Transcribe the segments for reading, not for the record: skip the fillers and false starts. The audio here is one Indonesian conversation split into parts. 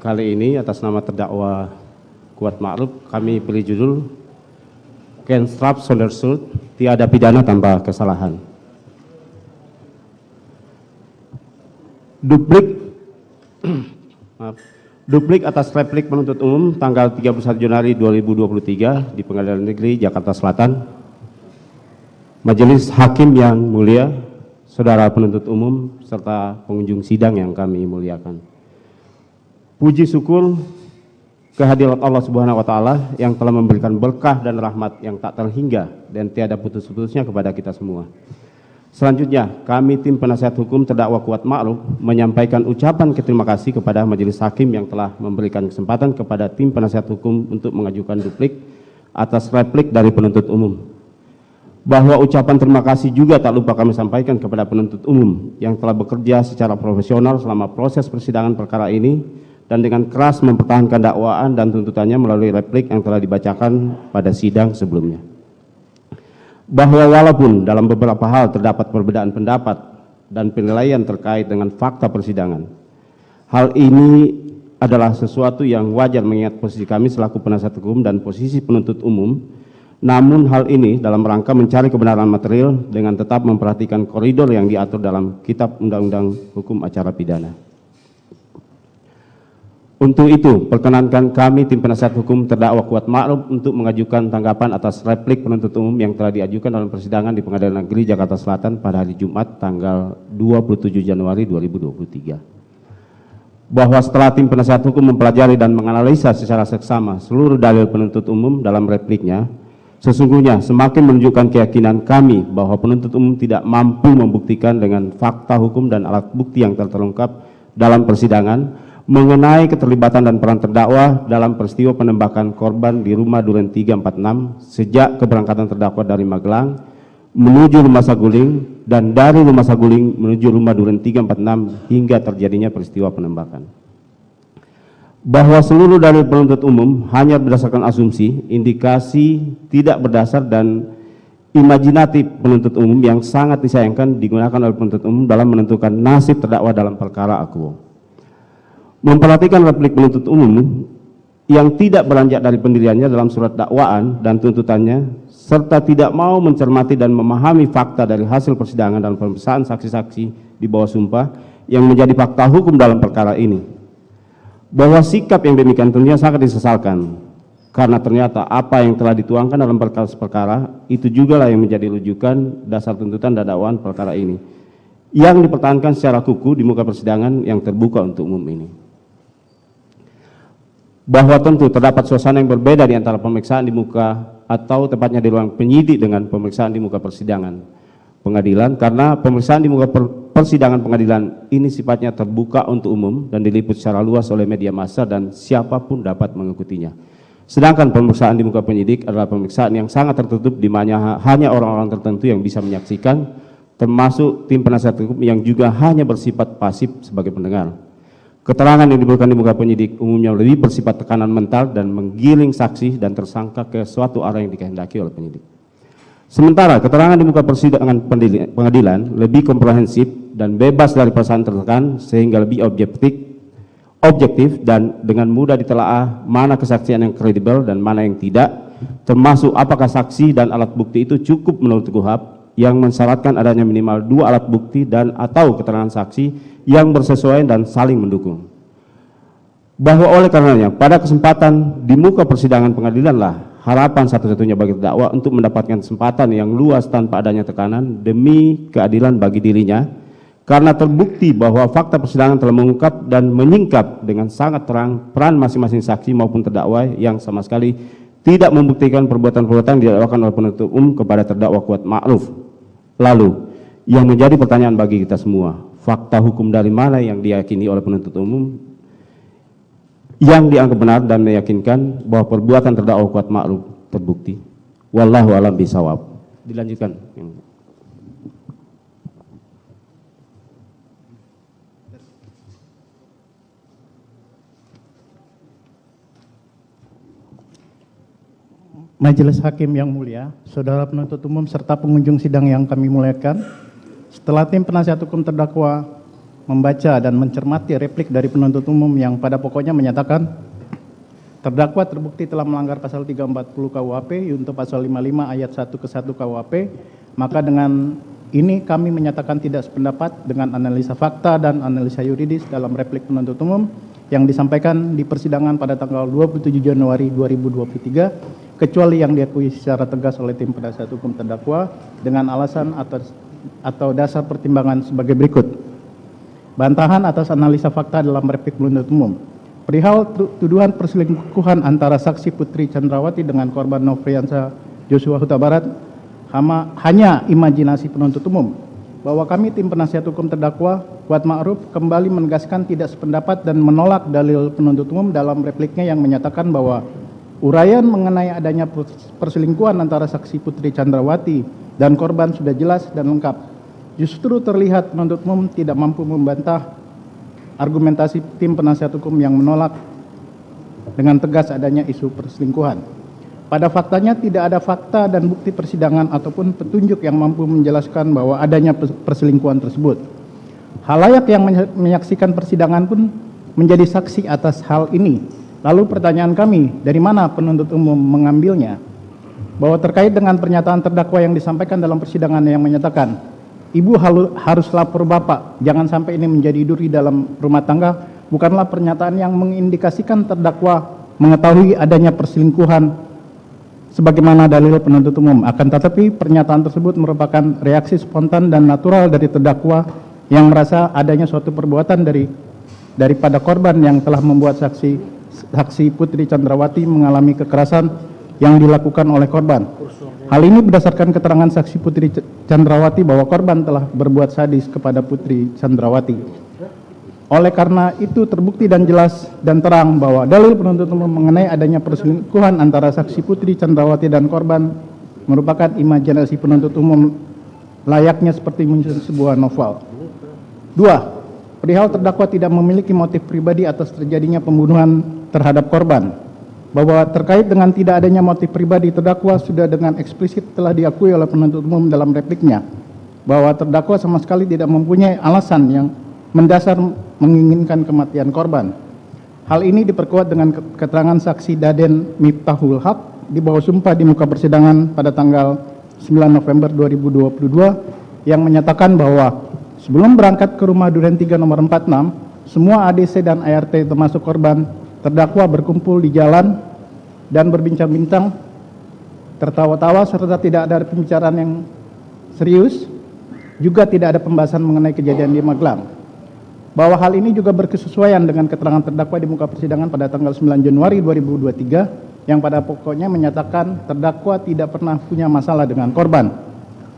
kali ini atas nama terdakwa Kuat Ma'ruf kami beri judul Kein Straf ohne Schuld, tiada pidana tanpa kesalahan. Duplik atas replik penuntut umum tanggal 31 Januari 2023 di Pengadilan Negeri Jakarta Selatan. Majelis Hakim yang mulia, saudara penuntut umum serta pengunjung sidang yang kami muliakan. Puji syukur kehadirat Allah Subhanahu wa taala yang telah memberikan berkah dan rahmat yang tak terhingga dan tiada putus-putusnya kepada kita semua. Selanjutnya, kami tim penasihat hukum terdakwa Kuat Ma'ruf menyampaikan ucapan terima kasih kepada Majelis Hakim yang telah memberikan kesempatan kepada tim penasihat hukum untuk mengajukan duplik atas replik dari penuntut umum. Bahwa ucapan terima kasih juga tak lupa kami sampaikan kepada penuntut umum yang telah bekerja secara profesional selama proses persidangan perkara ini dan dengan keras mempertahankan dakwaan dan tuntutannya melalui replik yang telah dibacakan pada sidang sebelumnya. Bahwa walaupun dalam beberapa hal terdapat perbedaan pendapat dan penilaian terkait dengan fakta persidangan, hal ini adalah sesuatu yang wajar mengingat posisi kami selaku penasihat hukum dan posisi penuntut umum. Namun hal ini dalam rangka mencari kebenaran material dengan tetap memperhatikan koridor yang diatur dalam Kitab Undang-Undang Hukum Acara Pidana. Untuk itu, perkenankan kami tim penasihat hukum terdakwa Kuat Ma'ruf untuk mengajukan tanggapan atas replik penuntut umum yang telah diajukan dalam persidangan di Pengadilan Negeri Jakarta Selatan pada hari Jumat tanggal 27 Januari 2023. Bahwa setelah tim penasihat hukum mempelajari dan menganalisa secara seksama seluruh dalil penuntut umum dalam repliknya, sesungguhnya semakin menunjukkan keyakinan kami bahwa penuntut umum tidak mampu membuktikan dengan fakta hukum dan alat bukti yang terungkap dalam persidangan mengenai keterlibatan dan peran terdakwa dalam peristiwa penembakan korban di rumah Duren 346 sejak keberangkatan terdakwa dari Magelang menuju rumah Saguling dan dari rumah Saguling menuju rumah Duren 346 hingga terjadinya peristiwa penembakan. Bahwa seluruh dalil penuntut umum hanya berdasarkan asumsi, indikasi tidak berdasar dan imajinatif penuntut umum yang sangat disayangkan digunakan oleh penuntut umum dalam menentukan nasib terdakwa dalam perkara akuo. Memperhatikan replik penuntut umum yang tidak beranjak dari pendiriannya dalam surat dakwaan dan tuntutannya, serta tidak mau mencermati dan memahami fakta dari hasil persidangan dan pemeriksaan saksi-saksi di bawah sumpah yang menjadi fakta hukum dalam perkara ini. Bahwa sikap yang demikian tentunya sangat disesalkan, karena ternyata apa yang telah dituangkan dalam perkara itu jugalah yang menjadi rujukan dasar tuntutan dan dakwaan perkara ini, yang dipertahankan secara kukuh di muka persidangan yang terbuka untuk umum ini. Bahwa tentu terdapat suasana yang berbeda di antara pemeriksaan di muka atau tepatnya di ruang penyidik dengan pemeriksaan di muka persidangan pengadilan, karena pemeriksaan di muka persidangan pengadilan ini sifatnya terbuka untuk umum dan diliput secara luas oleh media massa dan siapapun dapat mengikutinya. Sedangkan pemeriksaan di muka penyidik adalah pemeriksaan yang sangat tertutup di mana hanya orang-orang tertentu yang bisa menyaksikan, termasuk tim penasihat hukum yang juga hanya bersifat pasif sebagai pendengar. Keterangan yang diberikan di muka penyidik umumnya lebih bersifat tekanan mental dan menggiring saksi dan tersangka ke suatu arah yang dikehendaki oleh penyidik. Sementara keterangan di muka persidangan pengadilan lebih komprehensif dan bebas dari perasaan tertekan sehingga lebih objektif dan dengan mudah ditelaah mana kesaksian yang kredibel dan mana yang tidak, termasuk apakah saksi dan alat bukti itu cukup menurut KUHP yang mensyaratkan adanya minimal 2 alat bukti dan atau keterangan saksi yang bersesuaian dan saling mendukung. Bahwa oleh karenanya pada kesempatan di muka persidangan pengadilan lah harapan satu-satunya bagi terdakwa untuk mendapatkan kesempatan yang luas tanpa adanya tekanan demi keadilan bagi dirinya, karena terbukti bahwa fakta persidangan telah mengungkap dan menyingkap dengan sangat terang peran masing-masing saksi maupun terdakwa yang sama sekali tidak membuktikan perbuatan-perbuatan yang didakwakan oleh penuntut umum kepada terdakwa Kuat Ma'ruf. Lalu, yang menjadi pertanyaan bagi kita semua, fakta hukum dari mana yang diyakini oleh penuntut umum yang dianggap benar dan meyakinkan bahwa perbuatan terdakwa Kuat Ma'ruf terbukti? Wallahu a'lam bishawab. Dilanjutkan. Majelis Hakim yang mulia, saudara penuntut umum serta pengunjung sidang yang kami muliakan, setelah tim penasihat hukum terdakwa membaca dan mencermati replik dari penuntut umum yang pada pokoknya menyatakan terdakwa terbukti telah melanggar pasal 340 KUHP untuk pasal 55 ayat 1 ke 1 KUHP, maka dengan ini kami menyatakan tidak sependapat dengan analisa fakta dan analisa yuridis dalam replik penuntut umum yang disampaikan di persidangan pada tanggal 27 Januari 2023, kecuali yang diakui secara tegas oleh tim penasihat hukum terdakwa dengan alasan atau dasar pertimbangan sebagai berikut. Bantahan atas analisa fakta dalam replik penuntut umum. Perihal tuduhan perselingkuhan antara saksi Putri Chandrawati dengan korban Nofriansah Joshua Huta Barat hanya imajinasi penuntut umum, bahwa kami tim penasihat hukum terdakwa Kuat Ma'ruf kembali menegaskan tidak sependapat dan menolak dalil penuntut umum dalam repliknya yang menyatakan bahwa uraian mengenai adanya perselingkuhan antara saksi Putri Chandrawati dan korban sudah jelas dan lengkap. Justru terlihat penuntut umum tidak mampu membantah argumentasi tim penasihat hukum yang menolak dengan tegas adanya isu perselingkuhan. Pada faktanya tidak ada fakta dan bukti persidangan ataupun petunjuk yang mampu menjelaskan bahwa adanya perselingkuhan tersebut. Halayak yang menyaksikan persidangan pun menjadi saksi atas hal ini. Lalu pertanyaan kami, dari mana penuntut umum mengambilnya? Bahwa terkait dengan pernyataan terdakwa yang disampaikan dalam persidangan yang menyatakan, Ibu harus lapor Bapak, jangan sampai ini menjadi duri dalam rumah tangga, bukanlah pernyataan yang mengindikasikan terdakwa mengetahui adanya perselingkuhan sebagaimana dalil penuntut umum. Akan tetapi pernyataan tersebut merupakan reaksi spontan dan natural dari terdakwa yang merasa adanya suatu perbuatan daripada korban yang telah membuat saksi Putri Chandrawati mengalami kekerasan yang dilakukan oleh korban. Hal ini berdasarkan keterangan saksi Putri Chandrawati bahwa korban telah berbuat sadis kepada Putri Chandrawati. Oleh karena itu terbukti dan jelas dan terang bahwa dalil penuntut umum mengenai adanya perselingkuhan antara saksi Putri Chandrawati dan korban merupakan imajinasi penuntut umum layaknya seperti menyusun sebuah novel. 2. Perihal terdakwa tidak memiliki motif pribadi atas terjadinya pembunuhan terhadap korban. Bahwa terkait dengan tidak adanya motif pribadi, terdakwa sudah dengan eksplisit telah diakui oleh penuntut umum dalam repliknya bahwa terdakwa sama sekali tidak mempunyai alasan yang mendasar menginginkan kematian korban. Hal ini diperkuat dengan keterangan saksi Daden Miftahul Haq di bawah sumpah di muka persidangan pada tanggal 9 November 2022 yang menyatakan bahwa sebelum berangkat ke rumah Duren 3 nomor 46, semua ADC dan ART termasuk korban terdakwa berkumpul di jalan dan berbincang-bincang, tertawa-tawa serta tidak ada pembicaraan yang serius, juga tidak ada pembahasan mengenai kejadian di Magelang. Bahwa hal ini juga berkesesuaian dengan keterangan terdakwa di muka persidangan pada tanggal 9 Januari 2023 yang pada pokoknya menyatakan terdakwa tidak pernah punya masalah dengan korban.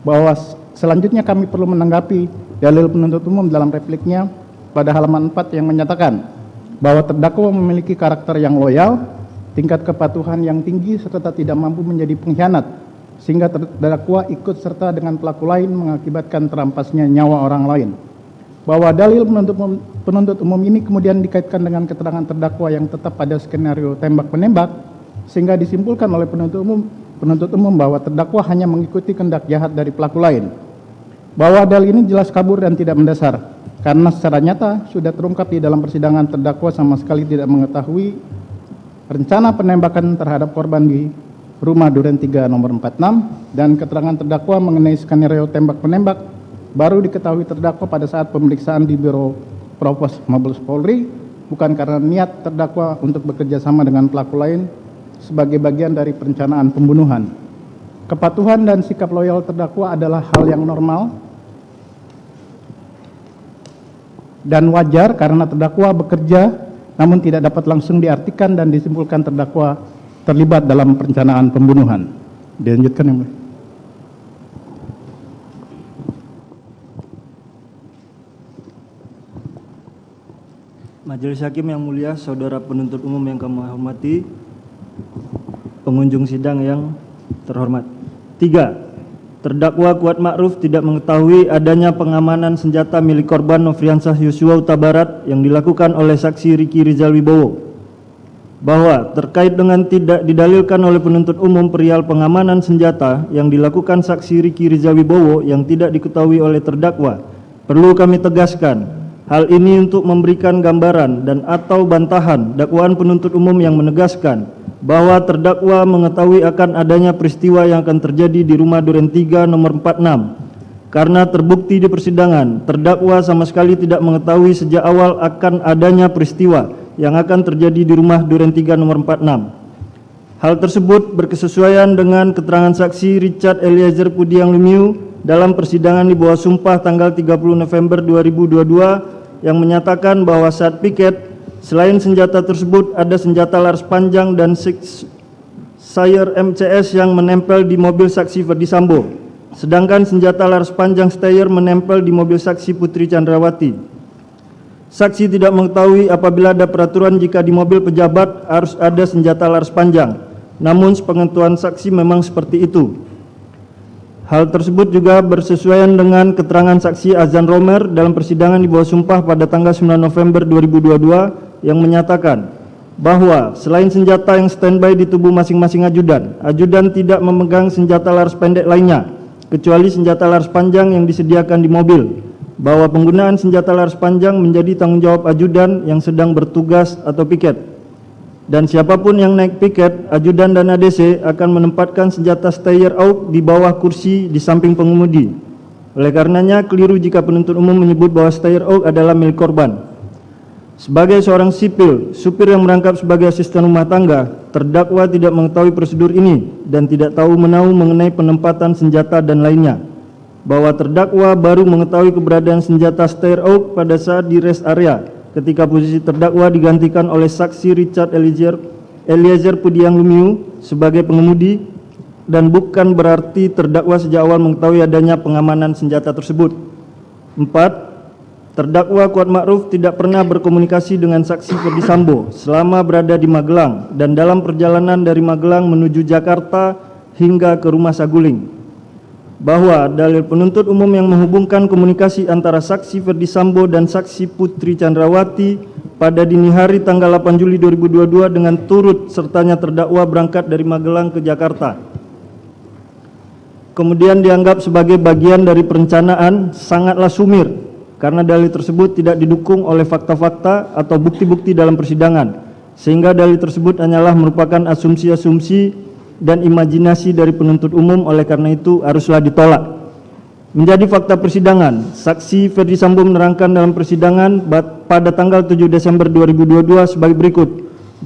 Bahwa selanjutnya kami perlu menanggapi dalil penuntut umum dalam repliknya pada halaman 4 yang menyatakan bahwa terdakwa memiliki karakter yang loyal, tingkat kepatuhan yang tinggi, serta tidak mampu menjadi pengkhianat, sehingga terdakwa ikut serta dengan pelaku lain mengakibatkan terampasnya nyawa orang lain. Bahwa dalil penuntut umum ini kemudian dikaitkan dengan keterangan terdakwa yang tetap pada skenario tembak-menembak, sehingga disimpulkan oleh penuntut umum bahwa terdakwa hanya mengikuti kehendak jahat dari pelaku lain. Bahwa dalil ini jelas kabur dan tidak mendasar, karena secara nyata sudah terungkap di dalam persidangan terdakwa sama sekali tidak mengetahui rencana penembakan terhadap korban di rumah Duren 3 nomor 46 dan keterangan terdakwa mengenai skenario tembak-menembak baru diketahui terdakwa pada saat pemeriksaan di Biro Propos Mabes Polri, bukan karena niat terdakwa untuk bekerja sama dengan pelaku lain sebagai bagian dari perencanaan pembunuhan. Kepatuhan dan sikap loyal terdakwa adalah hal yang normal dan wajar karena terdakwa bekerja namun tidak dapat langsung diartikan dan disimpulkan terdakwa terlibat dalam perencanaan pembunuhan. Dilanjutkan yang mulia. Majelis Hakim yang mulia, saudara penuntut umum yang kami hormati, pengunjung sidang yang terhormat. 3. Terdakwa Kuat Ma'ruf tidak mengetahui adanya pengamanan senjata milik korban Nofriansah Joshua Huta Barat yang dilakukan oleh saksi Riki Rizal Wibowo. Bahwa terkait dengan tidak didalilkan oleh penuntut umum perihal pengamanan senjata yang dilakukan saksi Riki Rizal Wibowo yang tidak diketahui oleh terdakwa, perlu kami tegaskan, Hal ini untuk memberikan gambaran dan atau bantahan dakwaan penuntut umum yang menegaskan bahwa terdakwa mengetahui akan adanya peristiwa yang akan terjadi di rumah Duren 3 nomor 46. Karena terbukti di persidangan, terdakwa sama sekali tidak mengetahui sejak awal akan adanya peristiwa yang akan terjadi di rumah Duren 3 nomor 46. Hal tersebut berkesesuaian dengan keterangan saksi Richard Eliezer Pudiang Lumiu dalam persidangan di bawah sumpah tanggal 30 November 2022 yang menyatakan bahwa saat piket, selain senjata tersebut ada senjata laras panjang dan Sayer MCS yang menempel di mobil saksi Ferdi Sambo, sedangkan senjata laras panjang Steyr menempel di mobil saksi Putri Chandrawati. Saksi tidak mengetahui apabila ada peraturan jika di mobil pejabat harus ada senjata laras panjang, namun sepengetahuan saksi memang seperti itu. Hal tersebut juga bersesuaian dengan keterangan saksi Azan Romer dalam persidangan di bawah sumpah pada tanggal 9 November 2022 yang menyatakan bahwa selain senjata yang standby di tubuh masing-masing ajudan, ajudan tidak memegang senjata laras pendek lainnya kecuali senjata laras panjang yang disediakan di mobil, bahwa penggunaan senjata laras panjang menjadi tanggung jawab ajudan yang sedang bertugas atau piket. Dan siapapun yang naik piket, ajudan dan ADC akan menempatkan senjata Steyr AUG di bawah kursi di samping pengemudi. Oleh karenanya, keliru jika penuntut umum menyebut bahwa Steyr AUG adalah milik korban. Sebagai seorang sipil, supir yang merangkap sebagai asisten rumah tangga, terdakwa tidak mengetahui prosedur ini dan tidak tahu menahu mengenai penempatan senjata dan lainnya. Bahwa terdakwa baru mengetahui keberadaan senjata Steyr AUG pada saat di rest area, ketika posisi terdakwa digantikan oleh saksi Richard Eliezer Pudiang Lumiu sebagai pengemudi, dan bukan berarti terdakwa sejak awal mengetahui adanya pengamanan senjata tersebut. 4. Terdakwa Kuat Ma'ruf tidak pernah berkomunikasi dengan saksi Ferdi Sambo selama berada di Magelang dan dalam perjalanan dari Magelang menuju Jakarta hingga ke rumah Saguling. Bahwa dalil penuntut umum yang menghubungkan komunikasi antara saksi Ferdi Sambo dan saksi Putri Chandrawati pada dini hari tanggal 8 Juli 2022 dengan turut sertanya terdakwa berangkat dari Magelang ke Jakarta, kemudian dianggap sebagai bagian dari perencanaan, sangatlah sumir karena dalil tersebut tidak didukung oleh fakta-fakta atau bukti-bukti dalam persidangan, sehingga dalil tersebut hanyalah merupakan asumsi-asumsi dan imajinasi dari penuntut umum. Oleh karena itu haruslah ditolak. Menjadi fakta persidangan, saksi Ferdi Sambo menerangkan dalam persidangan pada tanggal 7 Desember 2022 sebagai berikut,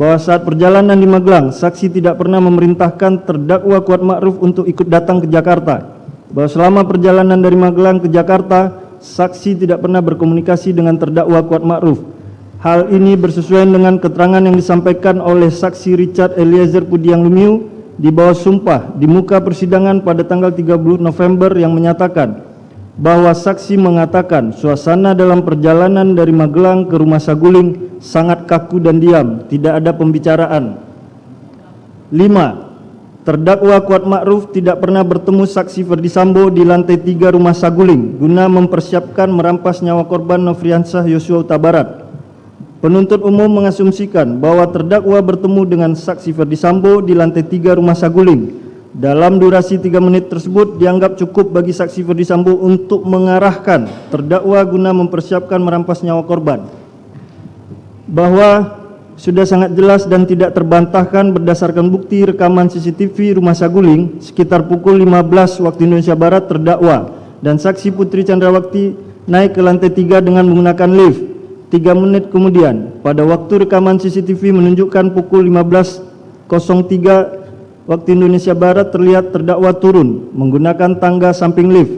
bahwa saat perjalanan di Magelang, saksi tidak pernah memerintahkan terdakwa Kuat Ma'ruf untuk ikut datang ke Jakarta. Bahwa selama perjalanan dari Magelang ke Jakarta, saksi tidak pernah berkomunikasi dengan terdakwa Kuat Ma'ruf. Hal ini bersesuaian dengan keterangan yang disampaikan oleh saksi Richard Eliezer Pudiang Lumiu di bawah sumpah di muka persidangan pada tanggal 30 November yang menyatakan bahwa saksi mengatakan suasana dalam perjalanan dari Magelang ke rumah Saguling sangat kaku dan diam, tidak ada pembicaraan. 5. Terdakwa Kuat Ma'ruf tidak pernah bertemu saksi Ferdi Sambo di lantai 3 rumah Saguling guna mempersiapkan merampas nyawa korban Nofriansah Yosua Huta Barat. Penuntut umum mengasumsikan bahwa terdakwa bertemu dengan saksi Ferdi Sambo di lantai 3 rumah Saguling. Dalam durasi 3 menit tersebut dianggap cukup bagi saksi Ferdi Sambo untuk mengarahkan terdakwa guna mempersiapkan merampas nyawa korban. Bahwa sudah sangat jelas dan tidak terbantahkan berdasarkan bukti rekaman CCTV rumah Saguling sekitar pukul 15 waktu Indonesia Barat, terdakwa dan saksi Putri Chandrawati naik ke lantai 3 dengan menggunakan lift. 3 menit kemudian, pada waktu rekaman CCTV menunjukkan pukul 15.03 waktu Indonesia Barat, terlihat terdakwa turun menggunakan tangga samping lift,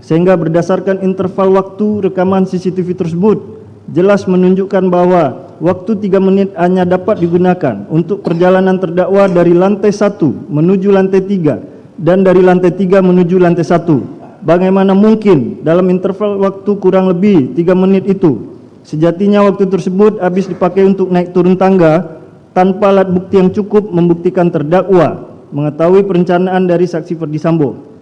sehingga berdasarkan interval waktu rekaman CCTV tersebut jelas menunjukkan bahwa waktu 3 menit hanya dapat digunakan untuk perjalanan terdakwa dari lantai 1 menuju lantai 3 dan dari lantai 3 menuju lantai 1. Bagaimana mungkin dalam interval waktu kurang lebih 3 menit itu sejatinya waktu tersebut habis dipakai untuk naik turun tangga tanpa alat bukti yang cukup membuktikan terdakwa mengetahui perencanaan dari saksi Ferdi Sambo.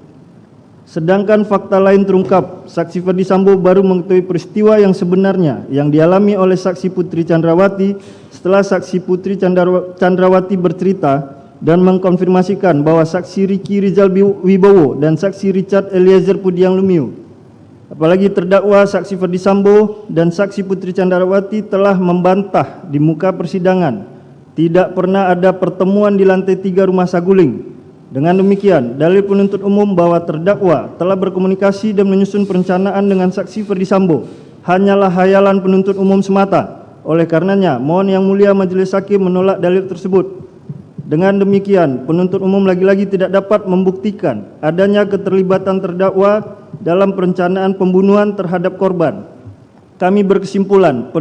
Sedangkan fakta lain terungkap, saksi Ferdi Sambo baru mengetahui peristiwa yang sebenarnya yang dialami oleh saksi Putri Chandrawati setelah saksi Putri Chandrawati bercerita dan mengkonfirmasikan bahwa saksi Ricky Rizal Wibowo dan saksi Richard Eliezer Pudiang Lumiu Apalagi terdakwa saksi Ferdi Sambo dan saksi Putri Candrawati telah membantah di muka persidangan tidak pernah ada pertemuan di lantai 3 rumah saguling. Dengan demikian, dalil penuntut umum bahwa terdakwa telah berkomunikasi dan menyusun perencanaan dengan saksi Ferdi Sambo hanyalah hayalan penuntut umum semata. Oleh karenanya, mohon Yang Mulia Majelis Hakim menolak dalil tersebut. Dengan demikian, penuntut umum lagi-lagi tidak dapat membuktikan adanya keterlibatan terdakwa dalam perencanaan pembunuhan terhadap korban. Kami berkesimpulan,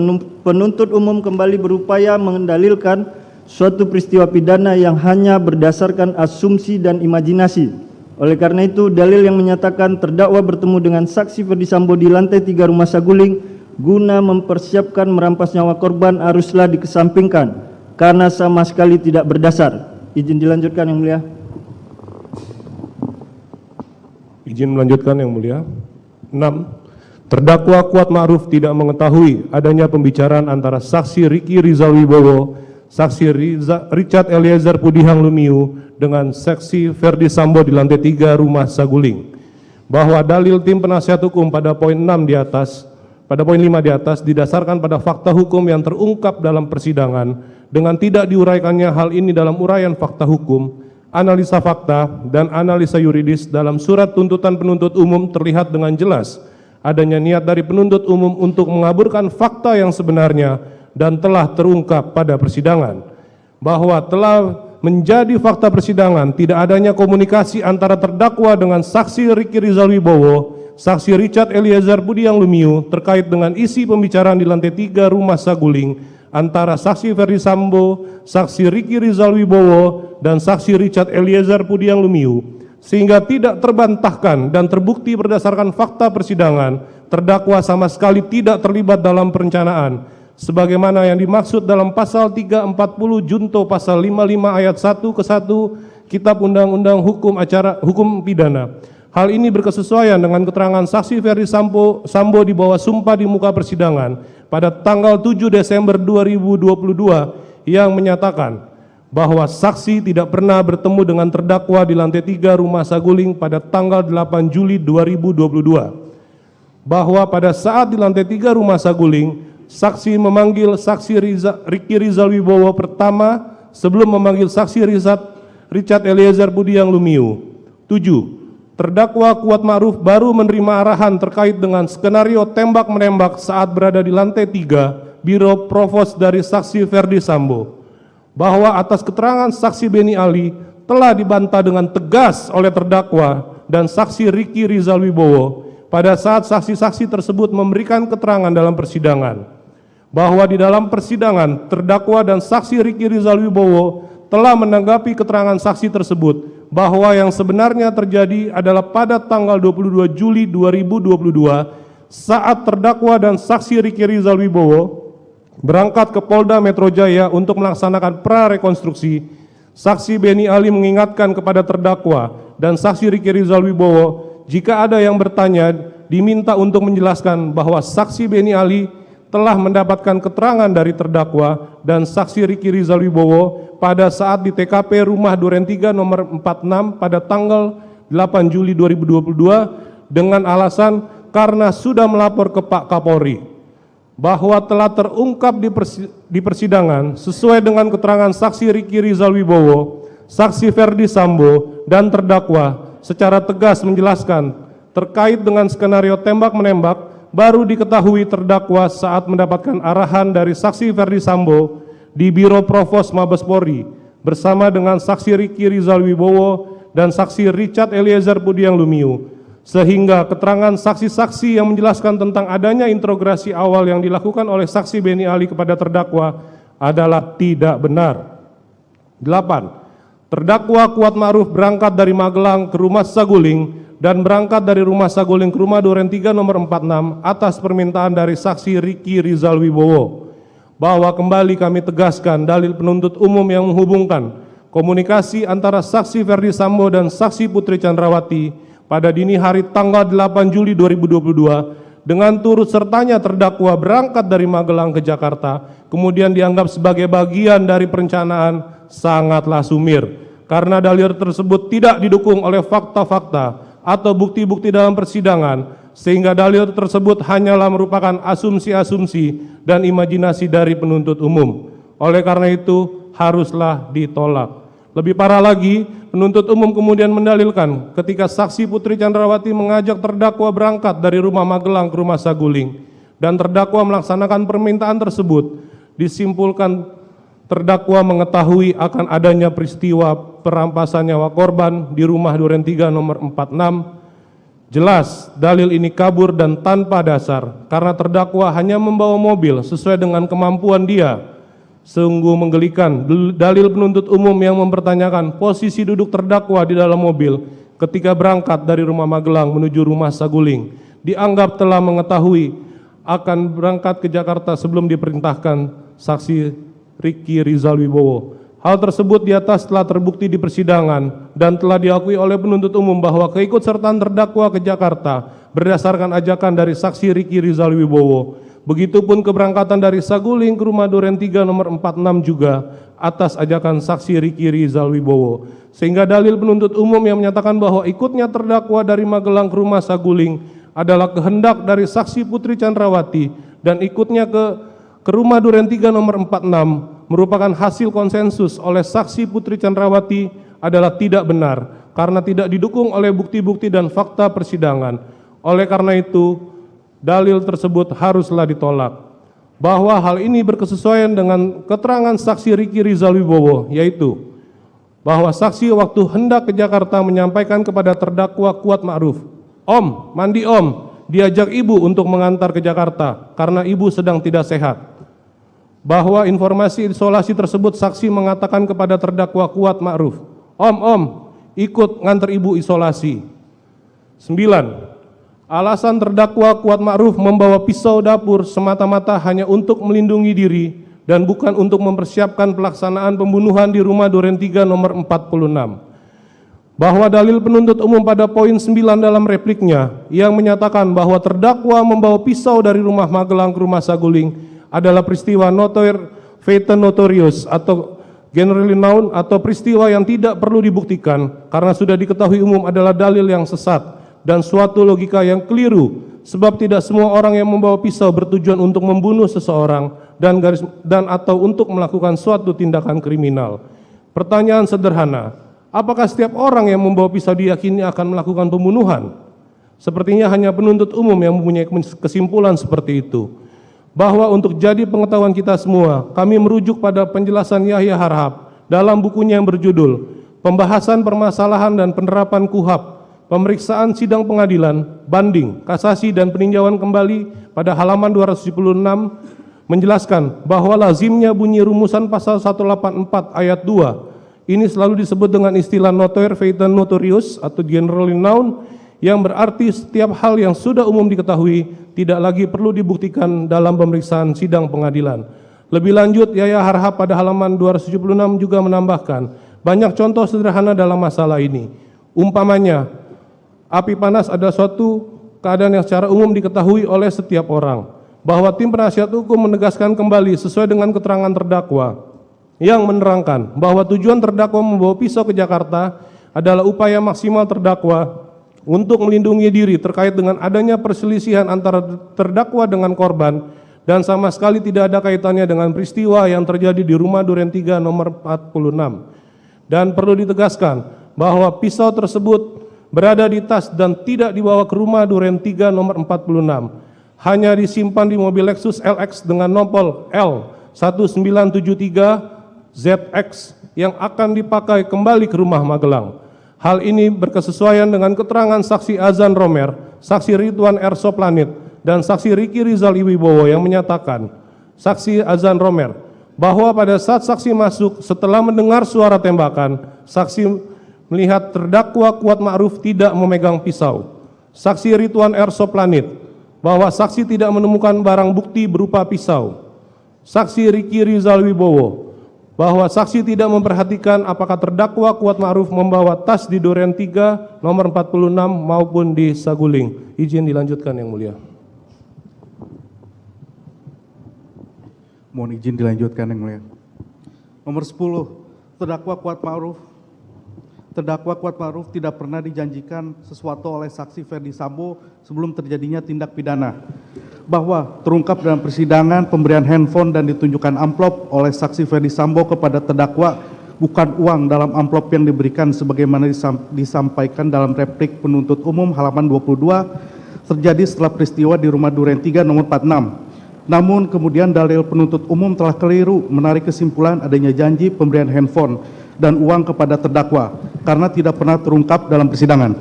penuntut umum kembali berupaya mendalilkan suatu peristiwa pidana yang hanya berdasarkan asumsi dan imajinasi. Oleh karena itu, dalil yang menyatakan terdakwa bertemu dengan saksi Ferdi Sambo di lantai 3 rumah saguling guna mempersiapkan merampas nyawa korban haruslah dikesampingkan karena sama sekali tidak berdasar. Izin dilanjutkan Yang Mulia. Izin melanjutkan Yang Mulia. 6. Terdakwa Kuat Ma'ruf tidak mengetahui adanya pembicaraan antara saksi Riki Rizal Wibowo, saksi Richard Eliezer Pudihang Lumiu dengan saksi Ferdi Sambo di lantai 3 rumah saguling. Bahwa dalil tim penasihat hukum pada poin 5 di atas didasarkan pada fakta hukum yang terungkap dalam persidangan dengan tidak diuraikannya hal ini dalam uraian fakta hukum, analisa fakta, dan analisa yuridis dalam surat tuntutan penuntut umum terlihat dengan jelas adanya niat dari penuntut umum untuk mengaburkan fakta yang sebenarnya dan telah terungkap pada persidangan. Bahwa telah menjadi fakta persidangan tidak adanya komunikasi antara terdakwa dengan saksi Riki Rizal Wibowo, saksi Richard Eliezer Pudihang Lumiu terkait dengan isi pembicaraan di lantai 3 rumah saguling antara saksi Ferdi Sambo, saksi Riki Rizal Wibowo, dan saksi Richard Eliezer Pudihang Lumiu, sehingga tidak terbantahkan dan terbukti berdasarkan fakta persidangan, terdakwa sama sekali tidak terlibat dalam perencanaan, sebagaimana yang dimaksud dalam pasal 340 junto pasal 55 ayat 1 ke 1 Kitab Undang-Undang Hukum Pidana. Hal ini berkesesuaian dengan keterangan saksi Ferdi Sambo di bawah sumpah di muka persidangan pada tanggal 7 Desember 2022 yang menyatakan bahwa saksi tidak pernah bertemu dengan terdakwa di lantai 3 rumah saguling pada tanggal 8 Juli 2022. Bahwa pada saat di lantai 3 rumah saguling, saksi memanggil saksi Riki Rizal Wibowo pertama sebelum memanggil saksi Richard Eliezer Pudihang Lumiu. 7. Terdakwa Kuat Ma'ruf baru menerima arahan terkait dengan skenario tembak-menembak saat berada di lantai 3 Biro Provos dari saksi Ferdi Sambo. Bahwa atas keterangan saksi Beni Ali telah dibantah dengan tegas oleh terdakwa dan saksi Riki Rizal Wibowo pada saat saksi-saksi tersebut memberikan keterangan dalam persidangan. Bahwa di dalam persidangan terdakwa dan saksi Riki Rizal Wibowo telah menanggapi keterangan saksi tersebut bahwa yang sebenarnya terjadi adalah pada tanggal 22 Juli 2022 saat terdakwa dan saksi Riki Rizal Wibowo berangkat ke Polda Metro Jaya untuk melaksanakan prarekonstruksi. Saksi Beni Ali mengingatkan kepada terdakwa dan saksi Riki Rizal Wibowo jika ada yang bertanya diminta untuk menjelaskan bahwa saksi Beni Ali telah mendapatkan keterangan dari terdakwa dan saksi Riki Rizal Wibowo pada saat di TKP Rumah Duren 3 nomor 46 pada tanggal 8 Juli 2022 dengan alasan karena sudah melapor ke Pak Kapolri. Bahwa telah terungkap di persidangan sesuai dengan keterangan saksi Riki Rizal Wibowo, saksi Ferdi Sambo, dan terdakwa secara tegas menjelaskan terkait dengan skenario tembak-menembak baru diketahui terdakwa saat mendapatkan arahan dari saksi Ferdi Sambo di Biro Provos Mabes Polri bersama dengan saksi Riki Rizal Wibowo dan saksi Richard Eliezer Pudihang Lumiu, sehingga keterangan saksi-saksi yang menjelaskan tentang adanya interogasi awal yang dilakukan oleh saksi Beni Ali kepada terdakwa adalah tidak benar. 8. Terdakwa Kuat Ma'ruf berangkat dari Magelang ke rumah saguling dan berangkat dari rumah saguling ke rumah Duren 3 nomor 46 atas permintaan dari saksi Riki Rizal Wibowo. Bahwa kembali kami tegaskan dalil penuntut umum yang menghubungkan komunikasi antara saksi Ferdi Sambo dan saksi Putri Candrawati pada dini hari tanggal 8 Juli 2022 dengan turut sertanya terdakwa berangkat dari Magelang ke Jakarta kemudian dianggap sebagai bagian dari perencanaan sangatlah sumir karena dalil tersebut tidak didukung oleh fakta-fakta atau bukti-bukti dalam persidangan sehingga dalil tersebut hanyalah merupakan asumsi-asumsi dan imajinasi dari penuntut umum. Oleh karena itu haruslah ditolak. Lebih parah lagi, penuntut umum kemudian mendalilkan ketika saksi Putri Chandrawati mengajak terdakwa berangkat dari rumah Magelang ke rumah Saguling dan terdakwa melaksanakan permintaan tersebut, disimpulkan terdakwa mengetahui akan adanya peristiwa perampasan nyawa korban di rumah Duren 3 nomor 46. Jelas dalil ini kabur dan tanpa dasar karena terdakwa hanya membawa mobil sesuai dengan kemampuan dia. Sungguh menggelikan dalil penuntut umum yang mempertanyakan posisi duduk terdakwa di dalam mobil ketika berangkat dari rumah Magelang menuju rumah Saguling dianggap telah mengetahui akan berangkat ke Jakarta sebelum diperintahkan saksi Ricky Rizal Wibowo. Hal tersebut di atas telah terbukti di persidangan dan telah diakui oleh penuntut umum bahwa keikutsertaan terdakwa ke Jakarta berdasarkan ajakan dari saksi Ricky Rizal Wibowo. Begitupun keberangkatan dari Saguling ke rumah Duren 3 nomor 46 juga atas ajakan saksi Ricky Rizal Wibowo. Sehingga dalil penuntut umum yang menyatakan bahwa ikutnya terdakwa dari Magelang ke rumah Saguling adalah kehendak dari saksi Putri Chandrawati dan ikutnya ke rumah Duren 3 nomor 46 merupakan hasil konsensus oleh saksi Putri Chandrawati adalah tidak benar karena tidak didukung oleh bukti-bukti dan fakta persidangan. Oleh karena itu, dalil tersebut haruslah ditolak. Bahwa hal ini berkesesuaian dengan keterangan saksi Ricky Rizal Wibowo, yaitu bahwa saksi waktu hendak ke Jakarta menyampaikan kepada terdakwa Kuat Ma'ruf, "Om, mandi om," diajak ibu untuk mengantar ke Jakarta karena ibu sedang tidak sehat. Bahwa informasi isolasi tersebut saksi mengatakan kepada terdakwa Kuat Ma'ruf, Om, ikut nganter ibu isolasi." 9. Alasan terdakwa Kuat Ma'ruf membawa pisau dapur semata-mata hanya untuk melindungi diri dan bukan untuk mempersiapkan pelaksanaan pembunuhan di rumah Duren 3 nomor 46. Bahwa dalil penuntut umum pada poin 9 dalam repliknya yang menyatakan bahwa terdakwa membawa pisau dari rumah Magelang ke rumah Saguling adalah peristiwa fata notorious atau generally known atau peristiwa yang tidak perlu dibuktikan karena sudah diketahui umum adalah dalil yang sesat dan suatu logika yang keliru sebab tidak semua orang yang membawa pisau bertujuan untuk membunuh seseorang dan atau untuk melakukan suatu tindakan kriminal. Pertanyaan sederhana, apakah setiap orang yang membawa pisau diyakini akan melakukan pembunuhan? Sepertinya hanya penuntut umum yang mempunyai kesimpulan seperti itu. Bahwa untuk jadi pengetahuan kita semua, kami merujuk pada penjelasan Yahya Harhab dalam bukunya yang berjudul Pembahasan Permasalahan dan Penerapan KUHAP, Pemeriksaan Sidang Pengadilan, Banding, Kasasi dan Peninjauan Kembali pada halaman 276 menjelaskan bahwa lazimnya bunyi rumusan pasal 184 ayat 2 ini selalu disebut dengan istilah notoire fata notorious atau generally known yang berarti setiap hal yang sudah umum diketahui tidak lagi perlu dibuktikan dalam pemeriksaan sidang pengadilan. Lebih lanjut, Yahya Harhab pada halaman 276 juga menambahkan banyak contoh sederhana dalam masalah ini. Umpamanya, api panas adalah suatu keadaan yang secara umum diketahui oleh setiap orang. Bahwa tim penasihat hukum menegaskan kembali sesuai dengan keterangan terdakwa yang menerangkan bahwa tujuan terdakwa membawa pisau ke Jakarta adalah upaya maksimal terdakwa untuk melindungi diri terkait dengan adanya perselisihan antara terdakwa dengan korban dan sama sekali tidak ada kaitannya dengan peristiwa yang terjadi di rumah Duren 3 nomor 46. Dan perlu ditegaskan bahwa pisau tersebut berada di tas dan tidak dibawa ke rumah Duren 3 nomor 46. Hanya disimpan di mobil Lexus LX dengan nomor L1973ZX yang akan dipakai kembali ke rumah Magelang. Hal ini berkesesuaian dengan keterangan saksi Azan Romer, saksi Ridwan R. Soplanit, dan saksi Ricky Rizal Wibowo yang menyatakan, saksi Azan Romer, bahwa pada saat saksi masuk setelah mendengar suara tembakan, saksi melihat terdakwa Kuat Ma'ruf tidak memegang pisau. Saksi Ridwan R. Soplanit, bahwa saksi tidak menemukan barang bukti berupa pisau. Saksi Ricky Rizal Wibowo, bahwa saksi tidak memperhatikan apakah terdakwa Kuat Ma'ruf membawa tas di Duren 3 nomor 46 maupun di Saguling. Izin dilanjutkan yang mulia. Mohon izin dilanjutkan yang mulia. Nomor 10, terdakwa Kuat Ma'ruf terdakwa Kuatma'ruf tidak pernah dijanjikan sesuatu oleh saksi Ferdi Sambo sebelum terjadinya tindak pidana. Bahwa terungkap dalam persidangan pemberian handphone dan ditunjukkan amplop oleh saksi Ferdi Sambo kepada terdakwa bukan uang dalam amplop yang diberikan sebagaimana disampaikan dalam replik penuntut umum halaman 22 terjadi setelah peristiwa di rumah Duren 3 nomor 46. Namun kemudian dalil penuntut umum telah keliru menarik kesimpulan adanya janji pemberian handphone dan uang kepada terdakwa karena tidak pernah terungkap dalam persidangan.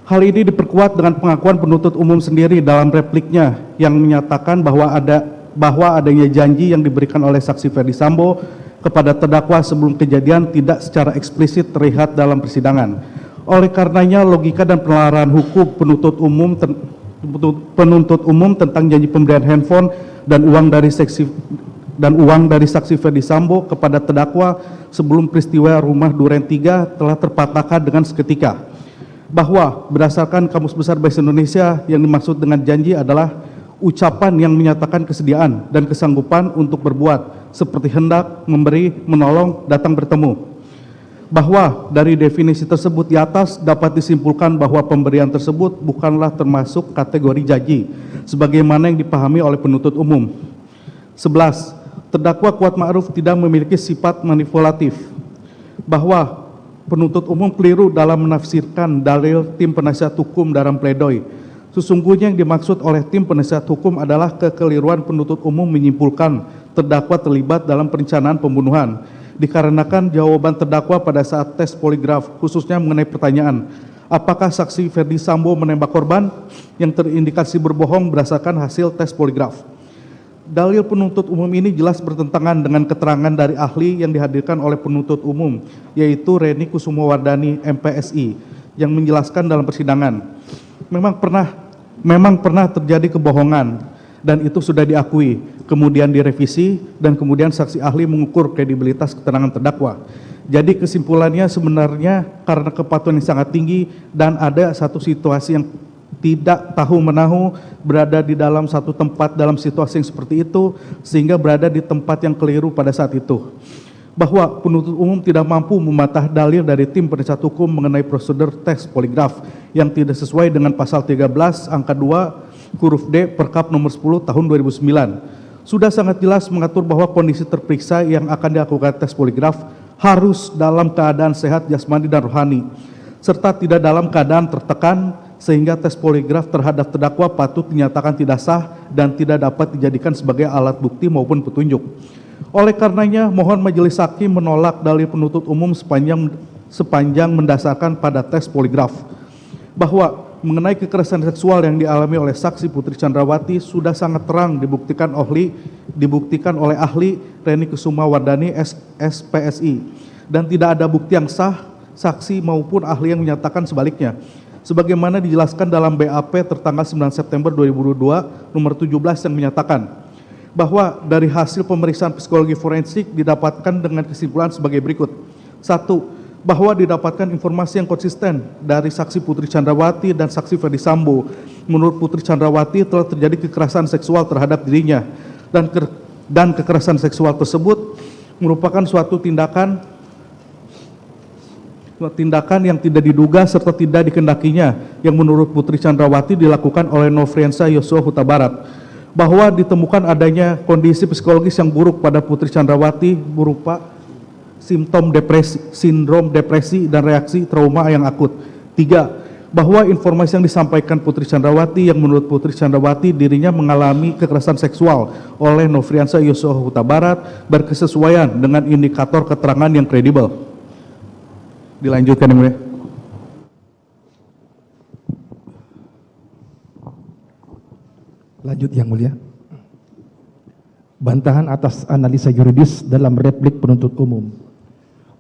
Hal ini diperkuat dengan pengakuan penuntut umum sendiri dalam repliknya yang menyatakan bahwa adanya janji yang diberikan oleh saksi Ferdi Sambo kepada terdakwa sebelum kejadian tidak secara eksplisit terlihat dalam persidangan. Oleh karenanya logika dan penalaran hukum penuntut umum tentang janji pemberian handphone dan uang dari saksi Ferdi Sambo kepada terdakwa sebelum peristiwa rumah Duren 3 telah terpatahkan dengan seketika. Bahwa berdasarkan Kamus Besar Bahasa Indonesia yang dimaksud dengan janji adalah ucapan yang menyatakan kesediaan dan kesanggupan untuk berbuat seperti hendak, memberi, menolong, datang bertemu. Bahwa dari definisi tersebut di atas dapat disimpulkan bahwa pemberian tersebut bukanlah termasuk kategori janji sebagaimana yang dipahami oleh penuntut umum. 11. Terdakwa Kuatma'ruf tidak memiliki sifat manipulatif. Bahwa penuntut umum keliru dalam menafsirkan dalil tim penasihat hukum dalam pledoi. Sesungguhnya yang dimaksud oleh tim penasihat hukum adalah kekeliruan penuntut umum menyimpulkan terdakwa terlibat dalam perencanaan pembunuhan. Dikarenakan jawaban terdakwa pada saat tes poligraf, khususnya mengenai pertanyaan, apakah saksi Ferdi Sambo menembak korban yang terindikasi berbohong berdasarkan hasil tes poligraf. Dalil penuntut umum ini jelas bertentangan dengan keterangan dari ahli yang dihadirkan oleh penuntut umum, yaitu Reni Kusumowardani, MPSI, yang menjelaskan dalam persidangan. Memang pernah terjadi kebohongan, dan itu sudah diakui, kemudian direvisi, dan kemudian saksi ahli mengukur kredibilitas keterangan terdakwa. Jadi kesimpulannya sebenarnya karena kepatuhan yang sangat tinggi dan ada satu situasi yang tidak tahu-menahu berada di dalam satu tempat dalam situasi yang seperti itu, sehingga berada di tempat yang keliru pada saat itu. Bahwa penuntut umum tidak mampu membantah dalil dari tim penasihat hukum mengenai prosedur tes poligraf yang tidak sesuai dengan pasal 13 angka 2 huruf D Perkap nomor 10 tahun 2009. Sudah sangat jelas mengatur bahwa kondisi terperiksa yang akan dilakukan tes poligraf harus dalam keadaan sehat jasmani dan rohani, serta tidak dalam keadaan tertekan, sehingga tes poligraf terhadap terdakwa patut dinyatakan tidak sah dan tidak dapat dijadikan sebagai alat bukti maupun petunjuk. Oleh karenanya, mohon majelis hakim menolak dalil penuntut umum sepanjang mendasarkan pada tes poligraf. Bahwa mengenai kekerasan seksual yang dialami oleh saksi Putri Chandrawati sudah sangat terang dibuktikan oleh ahli Reni Kusumowardani, SPSI, dan tidak ada bukti yang sah, saksi maupun ahli yang menyatakan sebaliknya. Sebagaimana dijelaskan dalam BAP tertanggal 9 September 2022 nomor 17 yang menyatakan bahwa dari hasil pemeriksaan psikologi forensik didapatkan dengan kesimpulan sebagai berikut. 1. Bahwa didapatkan informasi yang konsisten dari saksi Putri Chandrawati dan saksi Ferdi Sambo. Menurut Putri Chandrawati telah terjadi kekerasan seksual terhadap dirinya, dan kekerasan seksual tersebut merupakan suatu tindakan yang tidak diduga serta tidak dikehendakinya, yang menurut Putri Chandrawati dilakukan oleh Nofriansah Yosua Huta Barat. Bahwa ditemukan adanya kondisi psikologis yang buruk pada Putri Chandrawati berupa sindrom depresi dan reaksi trauma yang akut. 3. Bahwa informasi yang disampaikan Putri Chandrawati yang menurut Putri Chandrawati dirinya mengalami kekerasan seksual oleh Nofriansah Yosua Huta Barat berkesesuaian dengan indikator keterangan yang kredibel. Dilanjutkan, Yang Mulia. Lanjut, Yang Mulia. Bantahan atas analisa yuridis dalam replik penuntut umum,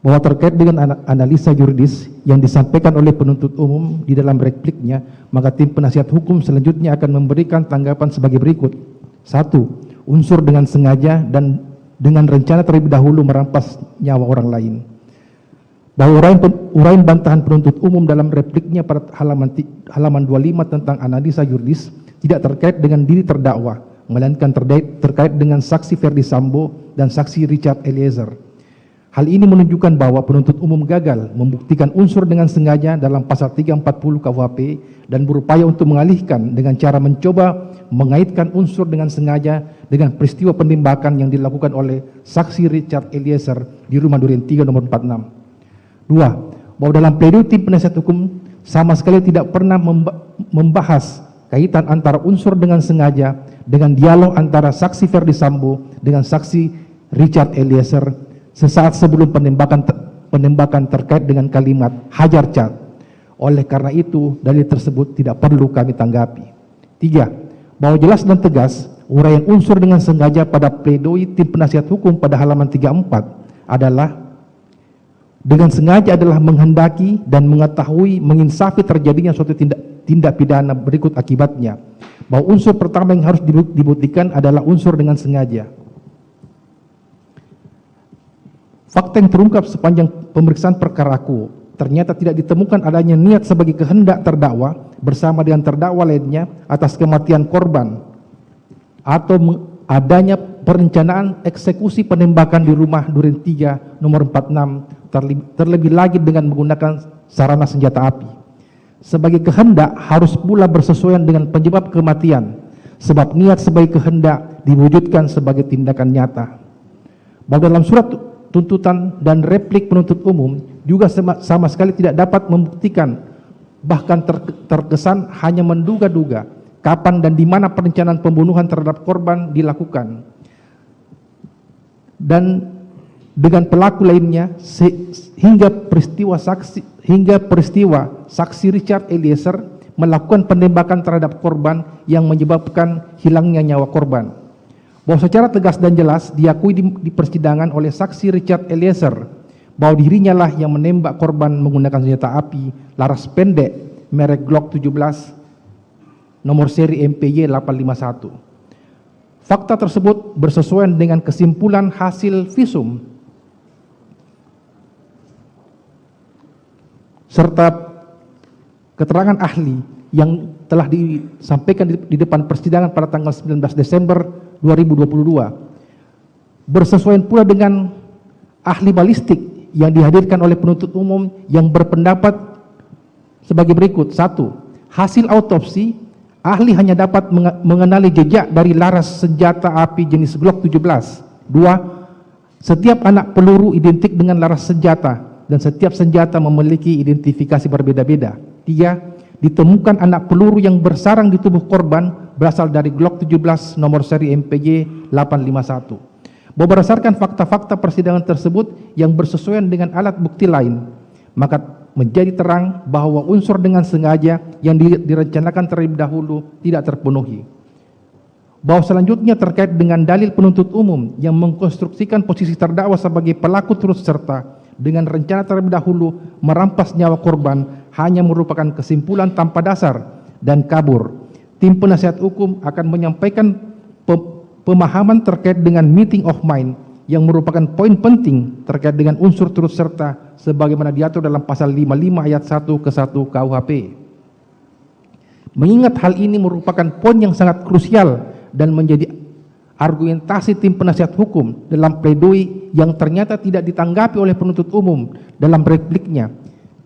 bahwa terkait dengan analisa yuridis yang disampaikan oleh penuntut umum di dalam repliknya, maka tim penasihat hukum selanjutnya akan memberikan tanggapan sebagai berikut. 1. Unsur dengan sengaja dan dengan rencana terlebih dahulu merampas nyawa orang lain. Bahwa uraian bantahan penuntut umum dalam repliknya pada halaman 25 tentang analisa yuridis tidak terkait dengan diri terdakwa, melainkan terkait dengan saksi Ferdi Sambo dan saksi Richard Eliezer. Hal ini menunjukkan bahwa penuntut umum gagal membuktikan unsur dengan sengaja dalam pasal 340 KUHP dan berupaya untuk mengalihkan dengan cara mencoba mengaitkan unsur dengan sengaja dengan peristiwa penembakan yang dilakukan oleh saksi Richard Eliezer di rumah Duren 3 nomor 46. 2. Bahwa dalam pledoi tim penasihat hukum sama sekali tidak pernah membahas kaitan antara unsur dengan sengaja dengan dialog antara saksi Ferdi Sambo dengan saksi Richard Eliezer sesaat sebelum penembakan terkait dengan kalimat hajar cat. Oleh karena itu, dalil tersebut tidak perlu kami tanggapi. 3. Bahwa jelas dan tegas, uraian unsur dengan sengaja pada pledoi tim penasihat hukum pada halaman 34 adalah dengan sengaja adalah menghendaki dan mengetahui menginsafi terjadinya suatu tindak pidana berikut akibatnya. Bahwa unsur pertama yang harus dibuktikan adalah unsur dengan sengaja. Fakta yang terungkap sepanjang pemeriksaan perkara aku, ternyata tidak ditemukan adanya niat sebagai kehendak terdakwa bersama dengan terdakwa lainnya atas kematian korban atau adanya perencanaan eksekusi penembakan di rumah Duren 3 nomor 46 terlebih lagi dengan menggunakan sarana senjata api. Sebagai kehendak harus pula bersesuaian dengan penyebab kematian, sebab niat sebagai kehendak diwujudkan sebagai tindakan nyata. Bahwa dalam surat tuntutan dan replik penuntut umum juga sama sekali tidak dapat membuktikan, bahkan terkesan hanya menduga-duga kapan dan di mana perencanaan pembunuhan terhadap korban dilakukan dan dengan pelaku lainnya hingga peristiwa saksi Richard Eliezer melakukan penembakan terhadap korban yang menyebabkan hilangnya nyawa korban. Bahwa secara tegas dan jelas diakui di persidangan oleh saksi Richard Eliezer bahwa dirinya lah yang menembak korban menggunakan senjata api laras pendek merek Glock 17 nomor seri MPY 851. Fakta tersebut bersesuaian dengan kesimpulan hasil visum serta keterangan ahli yang telah disampaikan di depan persidangan pada tanggal 19 Desember 2022. Bersesuaian pula dengan ahli balistik yang dihadirkan oleh penuntut umum yang berpendapat sebagai berikut. 1. Hasil autopsi, ahli hanya dapat mengenali jejak dari laras senjata api jenis Glock 17. 2. Setiap anak peluru identik dengan laras senjata dan setiap senjata memiliki identifikasi berbeda-beda. 3. Ditemukan anak peluru yang bersarang di tubuh korban berasal dari Glock 17 nomor seri MPY 851. Bahwa berdasarkan fakta-fakta persidangan tersebut yang bersesuaian dengan alat bukti lain, maka menjadi terang bahwa unsur dengan sengaja yang direncanakan terlebih dahulu tidak terpenuhi. Bahwa selanjutnya terkait dengan dalil penuntut umum yang mengkonstruksikan posisi terdakwa sebagai pelaku turut serta dengan rencana terlebih dahulu merampas nyawa korban hanya merupakan kesimpulan tanpa dasar dan kabur. Tim penasihat hukum akan menyampaikan pemahaman terkait dengan meeting of mind yang merupakan poin penting terkait dengan unsur turut serta sebagaimana diatur dalam pasal 55 ayat 1 ke 1 KUHP. Mengingat hal ini merupakan poin yang sangat krusial dan menjadi argumentasi tim penasihat hukum dalam pledoi yang ternyata tidak ditanggapi oleh penuntut umum dalam repliknya,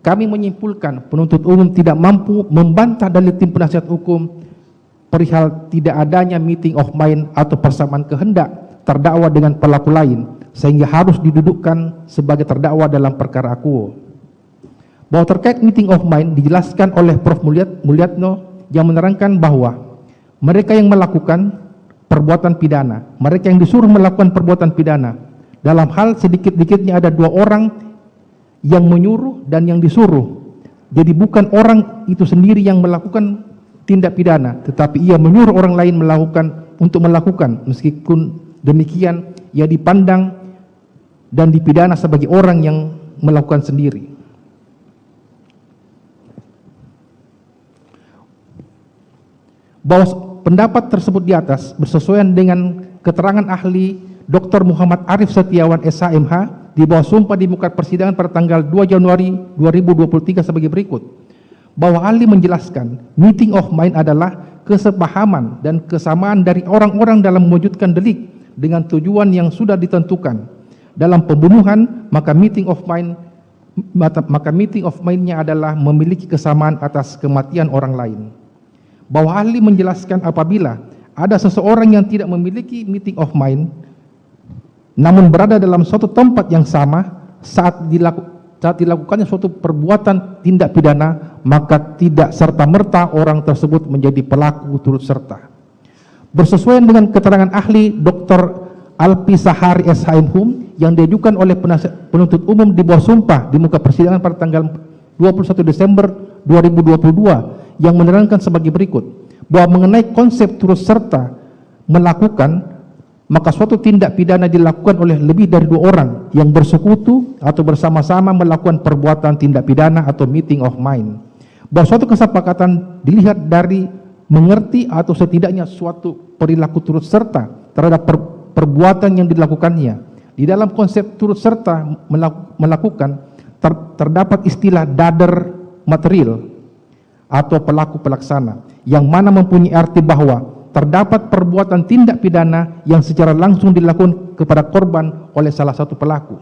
kami menyimpulkan penuntut umum tidak mampu membantah dalil tim penasihat hukum perihal tidak adanya meeting of mind atau persamaan kehendak terdakwa dengan pelaku lain sehingga harus didudukkan sebagai terdakwa dalam perkara akuo. Bahwa terkait meeting of mind dijelaskan oleh Prof. Mulyatno yang menerangkan bahwa mereka yang melakukan perbuatan pidana, mereka yang disuruh melakukan perbuatan pidana, dalam hal sedikit-dikitnya ada 2 orang yang menyuruh dan yang disuruh. Jadi bukan orang itu sendiri yang melakukan tindak pidana, tetapi ia menyuruh orang lain untuk melakukan. Meskipun demikian, ia dipandang dan dipidana sebagai orang yang melakukan sendiri. Bahwa pendapat tersebut di atas bersesuaian dengan keterangan ahli Dr. Muhammad Arif Setiawan SHMH di bawah sumpah di muka persidangan pada tanggal 2 Januari 2023 sebagai berikut. Bahwa ahli menjelaskan meeting of mind adalah kesepahaman dan kesamaan dari orang-orang dalam mewujudkan delik dengan tujuan yang sudah ditentukan. dalam pembunuhan, maka meeting of mind-nya adalah memiliki kesamaan atas kematian orang lain. Bahwa ahli menjelaskan apabila ada seseorang yang tidak memiliki meeting of mind, namun berada dalam suatu tempat yang sama saat dilakukannya suatu perbuatan tindak pidana, maka tidak serta-merta orang tersebut menjadi pelaku turut serta. Bersesuaian dengan keterangan ahli Dr. Alpi Sahari SHM yang diajukan oleh penuntut umum di bawah sumpah di muka persidangan pada tanggal 21 Desember 2022 yang menerangkan sebagai berikut, bahwa mengenai konsep turut serta melakukan, maka suatu tindak pidana dilakukan oleh lebih dari 2 orang yang bersekutu atau bersama-sama melakukan perbuatan tindak pidana atau meeting of mind. Bahwa suatu kesepakatan dilihat dari mengerti atau setidaknya suatu perilaku turut serta terhadap perbuatan yang dilakukannya. Di dalam konsep turut serta melakukan terdapat istilah dader material atau pelaku pelaksana, yang mana mempunyai arti bahwa terdapat perbuatan tindak pidana yang secara langsung dilakukan kepada korban oleh salah satu pelaku.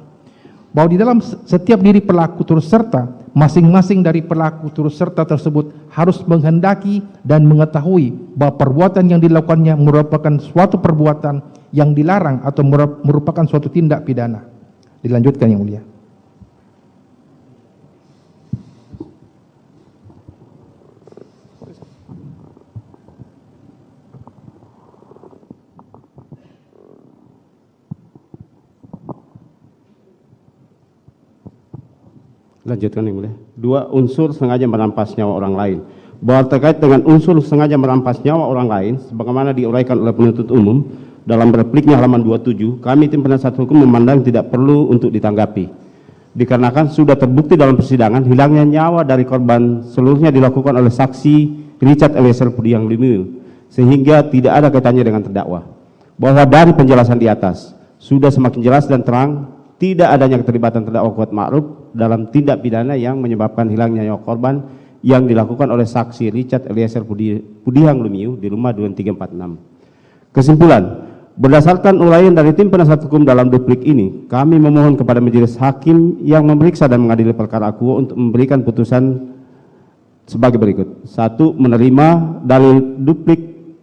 Bahwa di dalam setiap diri pelaku turut serta, masing-masing dari pelaku turut serta tersebut harus menghendaki dan mengetahui bahwa perbuatan yang dilakukannya merupakan suatu perbuatan yang dilarang atau merupakan suatu tindak pidana. Dilanjutkan yang mulia. Lanjutkan yang mulia. 2, unsur sengaja merampas nyawa orang lain. Bahwa terkait dengan unsur sengaja merampas nyawa orang lain, sebagaimana diuraikan oleh penuntut umum dalam repliknya halaman 27, kami tim penasihat hukum memandang tidak perlu untuk ditanggapi. Dikarenakan sudah terbukti dalam persidangan hilangnya nyawa dari korban seluruhnya dilakukan oleh saksi Richard Eliezer Pudiang Lumiu, sehingga tidak ada kaitannya dengan terdakwa. Bahwa dari penjelasan di atas sudah semakin jelas dan terang tidak adanya keterlibatan terdakwa Kuat Ma'ruf dalam tindak pidana yang menyebabkan hilangnya nyawa korban yang dilakukan oleh saksi Richard Eliezer Pudiang Lumiu di rumah 2346. Kesimpulan, berdasarkan uraian dari tim penasihat hukum dalam duplik ini, kami memohon kepada majelis hakim yang memeriksa dan mengadili perkara akuo untuk memberikan putusan sebagai berikut. 1. Menerima dalil duplik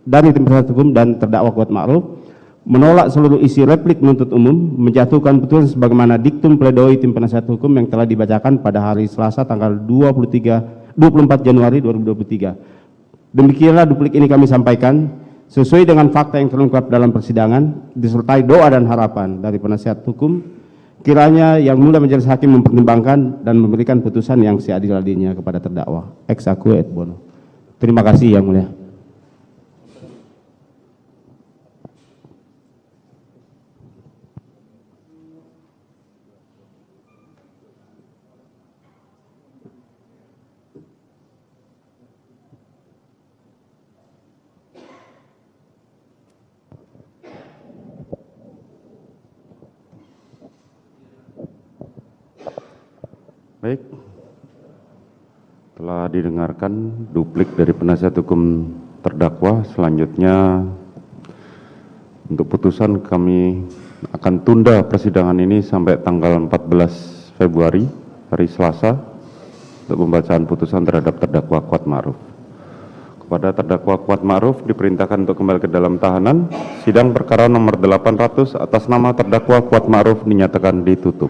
dari tim penasihat hukum dan terdakwa Kuat Ma'ruf, menolak seluruh isi replik penuntut umum, menjatuhkan putusan sebagaimana diktum pledoi tim penasihat hukum yang telah dibacakan pada hari Selasa tanggal 24 Januari 2023. Demikianlah duplik ini kami sampaikan sesuai dengan fakta yang terungkap dalam persidangan, disertai doa dan harapan dari penasihat hukum, kiranya yang mulia majelis hakim mempertimbangkan dan memberikan putusan yang seadil-adilnya kepada terdakwa. Ex aequo et bono. Terima kasih yang mulia. Baik, telah didengarkan duplik dari penasihat hukum terdakwa. Selanjutnya untuk putusan kami akan tunda persidangan ini sampai tanggal 14 Februari hari Selasa untuk pembacaan putusan terhadap terdakwa Kuat Ma'ruf. Kepada terdakwa Kuat Ma'ruf diperintahkan untuk kembali ke dalam tahanan. Sidang perkara nomor 800 atas nama terdakwa Kuat Ma'ruf dinyatakan ditutup.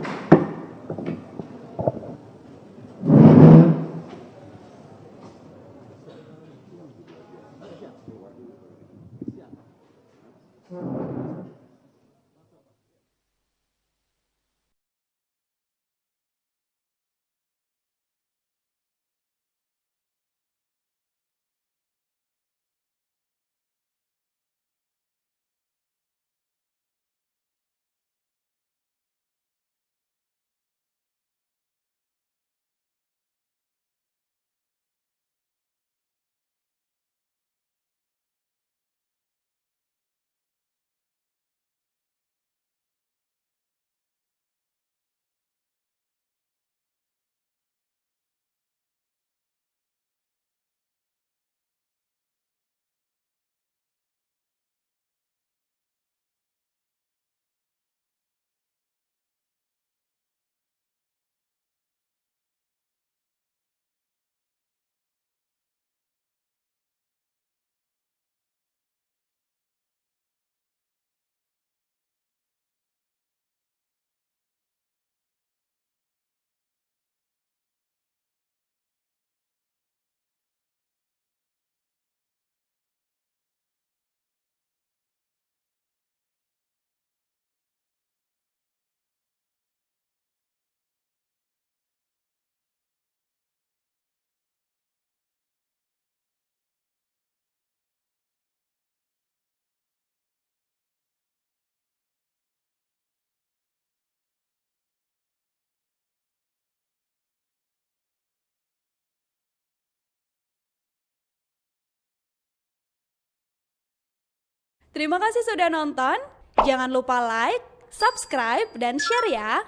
Terima kasih sudah nonton. Jangan lupa like, subscribe, dan share ya.